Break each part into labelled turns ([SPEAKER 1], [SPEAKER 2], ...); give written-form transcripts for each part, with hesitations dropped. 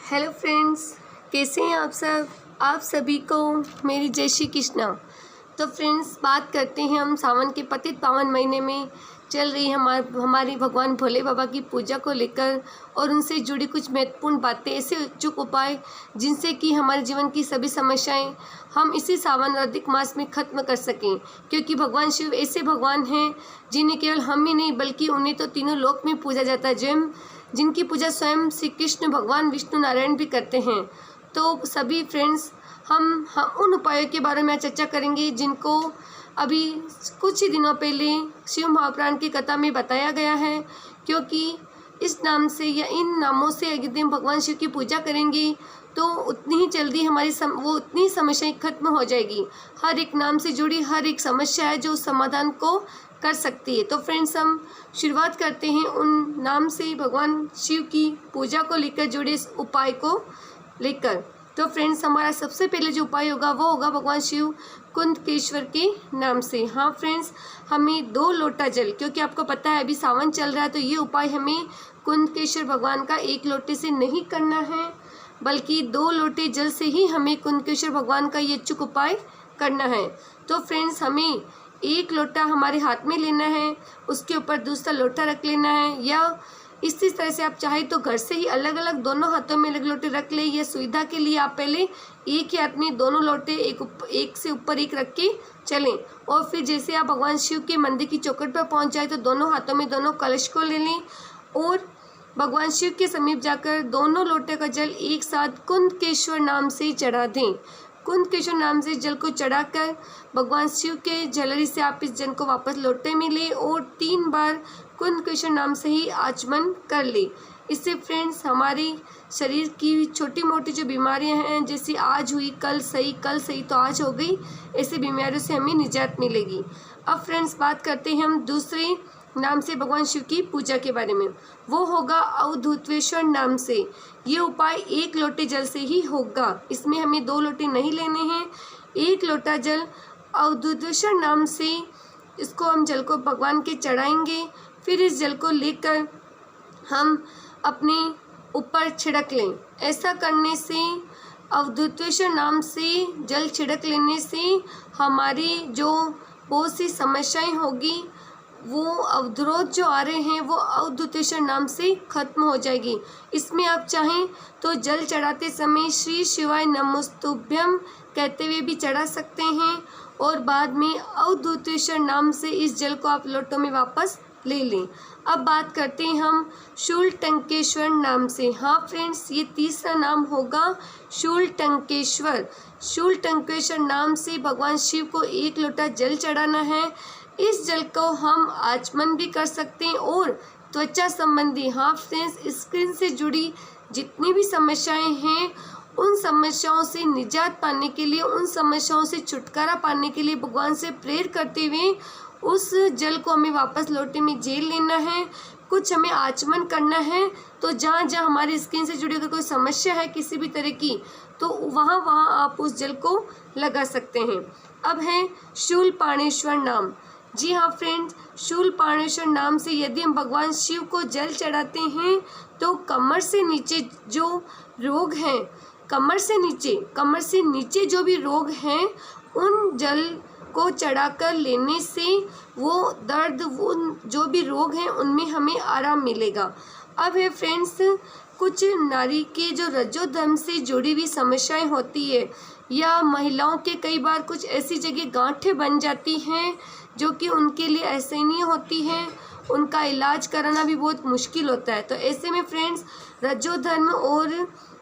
[SPEAKER 1] Hello friends, कैसे हैं आप सब। आप सभी को मेरी जय श्री कृष्णा। तो फ्रेंड्स, बात करते हैं हम सावन के पतित पावन महीने में चल रही हमारी भगवान भोले बाबा की पूजा को लेकर और उनसे जुड़ी कुछ महत्वपूर्ण बातें, ऐसे अचूक उपाय जिनसे कि हमारे जीवन की सभी समस्याएं हम इसी सावन और अधिक मास में ख़त्म कर सकें। क्योंकि भगवान शिव ऐसे भगवान हैं जिन्हें केवल हम ही नहीं बल्कि उन्हें तो तीनों लोक में पूजा जाता है, जिनकी पूजा स्वयं श्री कृष्ण भगवान विष्णु नारायण भी करते हैं। तो सभी फ्रेंड्स, हम उन उपायों के बारे में चर्चा करेंगे जिनको अभी कुछ ही दिनों पहले शिव महापुराण की कथा में बताया गया है। क्योंकि इस नाम से या इन नामों से यदि हम भगवान शिव की पूजा करेंगे तो उतनी ही जल्दी हमारी उतनी समस्याएं खत्म हो जाएगी। हर एक नाम से जुड़ी हर एक समस्या है जो समाधान को कर सकती है। तो फ्रेंड्स, हम शुरुआत करते हैं उन नाम से भगवान शिव की पूजा को लेकर जुड़े इस उपाय को लेकर। तो फ्रेंड्स, हमारा सबसे पहले जो उपाय होगा वो होगा भगवान शिव कुंदकेश्वर के नाम से। हाँ फ्रेंड्स, हमें 2 लोटा जल, क्योंकि आपको पता है अभी सावन चल रहा है, तो ये उपाय हमें कुंदकेश्वर भगवान का 1 लोटे से नहीं करना है, बल्कि 2 लोटे जल से ही हमें कुंदकेश्वर भगवान का ये अचूक उपाय करना है। तो फ्रेंड्स, हमें 1 लोटा हमारे हाथ में लेना है, उसके ऊपर दूसरा लोटा रख लेना है, या इसी तरह से आप चाहे तो घर से ही अलग अलग दोनों हाथों में अलग लोटे रख ले। ये सुविधा के लिए आप पहले एक ही हाथ में दोनों लोटे एक से ऊपर एक रख के चलें, और फिर जैसे आप भगवान शिव के मंदिर की चौखट पर पहुंच जाए तो दोनों हाथों में दोनों कलश को ले लें और भगवान शिव के समीप जाकर दोनों लोटे का जल एक साथ कुंदकेश्वर नाम से चढ़ा दें। कुंदकेश्वर नाम से जल को चढ़ाकर भगवान शिव के झलरी से आप इस जल को वापस लोटे में लें और 3 बार कुंदकेश्वर नाम से ही आचमन कर ले। इससे फ्रेंड्स, हमारे शरीर की छोटी मोटी जो बीमारियां हैं, जैसे आज हुई कल सही तो आज हो गई, ऐसी बीमारियों से हमें निजात मिलेगी। अब फ्रेंड्स, बात करते हैं हम दूसरे नाम से भगवान शिव की पूजा के बारे में। वो होगा अवधूतेश्वर नाम से। ये उपाय 1 लोटे जल से ही होगा। इसमें हमें 2 लोटे नहीं लेने हैं, 1 लोटा जल अवधूतेश्वर नाम से इसको हम जल को भगवान के चढ़ाएंगे। फिर इस जल को लेकर हम अपने ऊपर छिड़क लें। ऐसा करने से, अवधूतेश्वर नाम से जल छिड़क लेने से हमारी जो बहुत सी समस्याएं होगी, वो अवरोध जो आ रहे हैं, वो अवधूतेश्वर नाम से खत्म हो जाएगी। इसमें आप चाहें तो जल चढ़ाते समय श्री शिवाय नमोस्तुभ्यम कहते हुए भी चढ़ा सकते हैं और बाद में अवधूतेश्वर नाम से इस जल को आप लोटों में वापस ले लें। अब बात करते हैं हम शूलटंकेश्वर नाम से। हाँ फ्रेंड्स, ये तीसरा नाम होगा शूलटंकेश्वर। शूलटंकेश्वर नाम से भगवान शिव को 1 लोटा जल चढ़ाना है। इस जल को हम आचमन भी कर सकते हैं और त्वचा संबंधी, हाँ फ्रेंड्स, स्किन से जुड़ी जितनी भी समस्याएं हैं, उन समस्याओं से निजात पाने के लिए, उन समस्याओं से छुटकारा पाने के लिए भगवान से प्रेयर करते हुए उस जल को हमें वापस लोटे में झेल लेना है। कुछ हमें आचमन करना है, तो जहाँ जहाँ हमारी स्किन से जुड़ी अगर कोई समस्या है किसी भी तरह की, तो वहाँ आप उस जल को लगा सकते हैं। अब है शूलपाणेश्वर नाम। जी हाँ फ्रेंड्स, शूलपाणेश्वर नाम से यदि हम भगवान शिव को जल चढ़ाते हैं तो कमर से नीचे जो रोग हैं, कमर से नीचे जो भी रोग हैं, उन जल को चढ़ाकर लेने से वो दर्द, वो जो भी रोग हैं, उनमें हमें आराम मिलेगा। अब है फ्रेंड्स, कुछ नारी के जो रजोधर्म से जुड़ी हुई समस्याएं होती है, या महिलाओं के कई बार कुछ ऐसी जगह गांठें बन जाती हैं जो कि उनके लिए असहनीय होती हैं, उनका इलाज कराना भी बहुत मुश्किल होता है। तो ऐसे में फ्रेंड्स, रजोधर्म और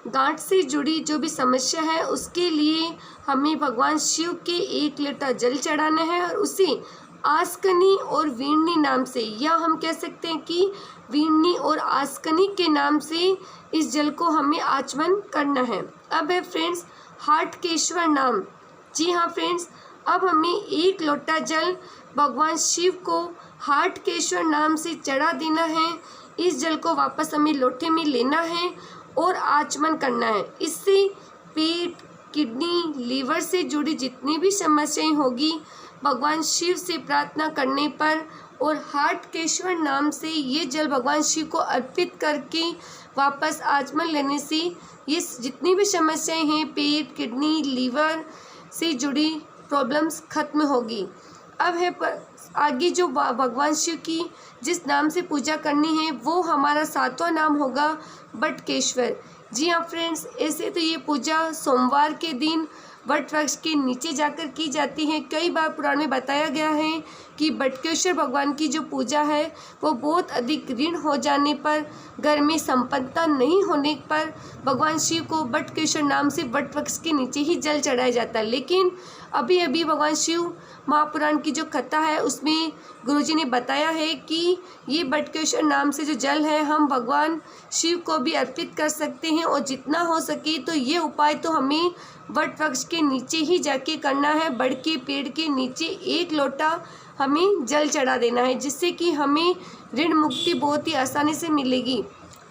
[SPEAKER 1] गांठ से जुड़ी जो भी समस्या है, उसके लिए हमें भगवान शिव के 1 लोटा जल चढ़ाना है और उसे आस्कनी और वीरनी नाम से, या हम कह सकते हैं कि वीरनी और आस्कनी के नाम से इस जल को हमें आचमन करना है। अब है फ्रेंड्स हाटकेश्वर नाम। जी हाँ फ्रेंड्स, अब हमें 1 लोटा जल भगवान शिव को हाटकेश्वर नाम से चढ़ा देना है। इस जल को वापस हमें लोटे में लेना है और आचमन करना है। इससे पेट, किडनी, लीवर से जुड़ी जितनी भी समस्याएं होगी, भगवान शिव से प्रार्थना करने पर और हाटकेश्वर नाम से ये जल भगवान शिव को अर्पित करके वापस आचमन लेने से ये जितनी भी समस्याएं हैं पेट, किडनी, लीवर से जुड़ी प्रॉब्लम्स खत्म होगी। अब है आगे जो भगवान शिव की जिस नाम से पूजा करनी है वो हमारा 7वां नाम होगा बटकेश्वर। जी हाँ फ्रेंड्स, ऐसे तो ये पूजा सोमवार के दिन वट वृक्ष के नीचे जाकर की जाती है। कई बार पुराण में बताया गया है कि बटकेश्वर भगवान की जो पूजा है वो बहुत अधिक ऋण हो जाने पर, घर में संपन्नता नहीं होने पर भगवान शिव को बटकेश्वर नाम से वट वृक्ष के नीचे ही जल चढ़ाया जाता है। लेकिन अभी अभी भगवान शिव महापुराण की जो कथा है उसमें गुरुजी ने बताया है कि ये बटकेश्वर नाम से जो जल है हम भगवान शिव को भी अर्पित कर सकते हैं, और जितना हो सके तो ये उपाय तो हमें वट वृक्ष के नीचे ही जाके करना है। बड़ के पेड़ के नीचे 1 लोटा हमें जल चढ़ा देना है, जिससे कि हमें ऋण मुक्ति बहुत ही आसानी से मिलेगी।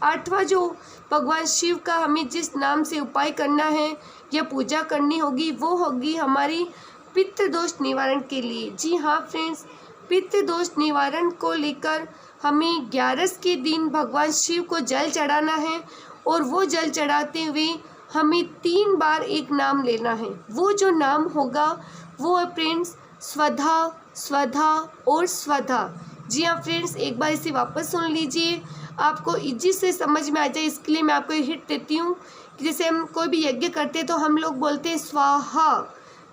[SPEAKER 1] 8वां जो भगवान शिव का हमें जिस नाम से उपाय करना है या पूजा करनी होगी वो होगी हमारी पितृदोष निवारण के लिए। जी हाँ फ्रेंड्स, पितृदोष निवारण को लेकर हमें 11 के दिन भगवान शिव को जल चढ़ाना है, और वो जल चढ़ाते हुए हमें 3 बार एक नाम लेना है। वो जो नाम होगा वो है फ्रेंड्स स्वधा, स्वधा और स्वधा। जी हाँ फ्रेंड्स, एक बार इसे वापस सुन लीजिए, आपको इजी से समझ में आ जाए। इसके लिए मैं आपको हिंट देती हूँ कि जैसे हम कोई भी यज्ञ करते हैं तो हम लोग बोलते हैं स्वाहा,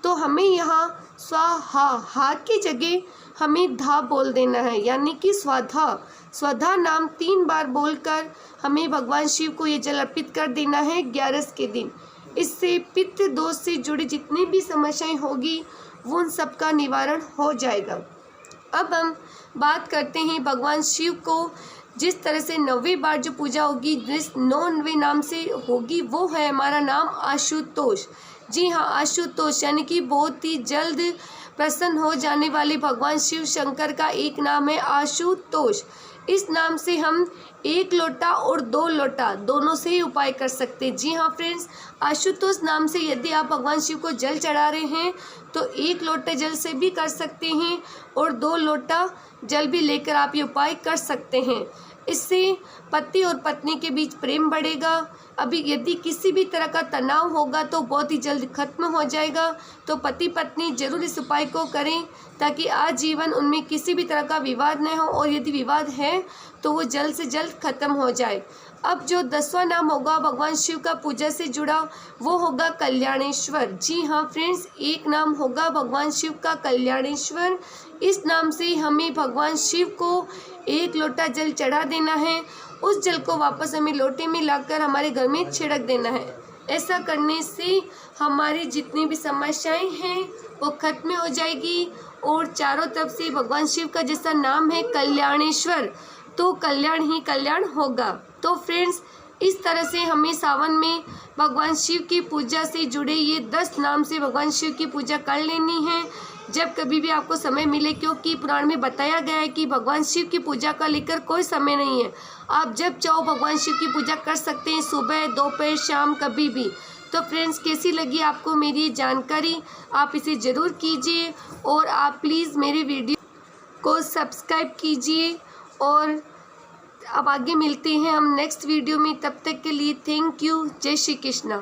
[SPEAKER 1] तो हमें यहाँ स्वाहा हा की जगह हमें धा बोल देना है, यानी कि स्वधा। स्वधा नाम 3 बार बोलकर हमें भगवान शिव को ये जल अर्पित कर देना है 11 के दिन। इससे पितृ दोष से जुड़ी जितनी भी समस्याएं होगी वो उन सब का निवारण हो जाएगा। अब हम बात करते हैं भगवान शिव को जिस तरह से 9वीं बार जो पूजा होगी, जिस 9वें नाम से होगी वो है हमारा नाम आशुतोष। जी हाँ, आशुतोष यानी कि बहुत ही जल्द प्रसन्न हो जाने वाले भगवान शिव शंकर का एक नाम है आशुतोष। इस नाम से हम 1 लोटा और 2 लोटा दोनों से ही उपाय कर सकते हैं। जी हाँ फ्रेंड्स, आशुतोष नाम से यदि आप भगवान शिव को जल चढ़ा रहे हैं तो 1 लोटे जल से भी कर सकते हैं, और 2 लोटा जल भी लेकर आप ये उपाय कर सकते हैं। इससे पति और पत्नी के बीच प्रेम बढ़ेगा। अभी यदि किसी भी तरह का तनाव होगा तो बहुत ही जल्द खत्म हो जाएगा। तो पति पत्नी जरूर इस उपाय को करें ताकि आजीवन उनमें किसी भी तरह का विवाद न हो, और यदि विवाद है तो वो जल्द से जल्द खत्म हो जाए। अब जो 10वां नाम होगा भगवान शिव का पूजा से जुड़ा वो होगा कल्याणेश्वर। जी हाँ फ्रेंड्स, एक नाम होगा भगवान शिव का कल्याणेश्वर। इस नाम से हमें भगवान शिव को 1 लोटा जल चढ़ा देना है। उस जल को वापस हमें लोटे में लाकर हमारे घर में छिड़क देना है। ऐसा करने से हमारी जितनी भी समस्याएं हैं वो खत्म हो जाएगी, और चारों तरफ से भगवान शिव का जैसा नाम है कल्याणेश्वर, तो कल्याण ही कल्याण होगा। तो फ्रेंड्स, इस तरह से हमें सावन में भगवान शिव की पूजा से जुड़े ये 10 नाम से भगवान शिव की पूजा कर लेनी है जब कभी भी आपको समय मिले, क्योंकि पुराण में बताया गया है कि भगवान शिव की पूजा का लेकर कोई समय नहीं है। आप जब चाहो भगवान शिव की पूजा कर सकते हैं, सुबह, दोपहर, शाम, कभी भी। तो फ्रेंड्स, कैसी लगी आपको मेरी जानकारी, आप इसे ज़रूर कीजिए, और आप प्लीज़ मेरे वीडियो को सब्सक्राइब कीजिए। और अब आगे मिलते हैं हम नेक्स्ट वीडियो में, तब तक के लिए थैंक यू। जय श्री कृष्णा।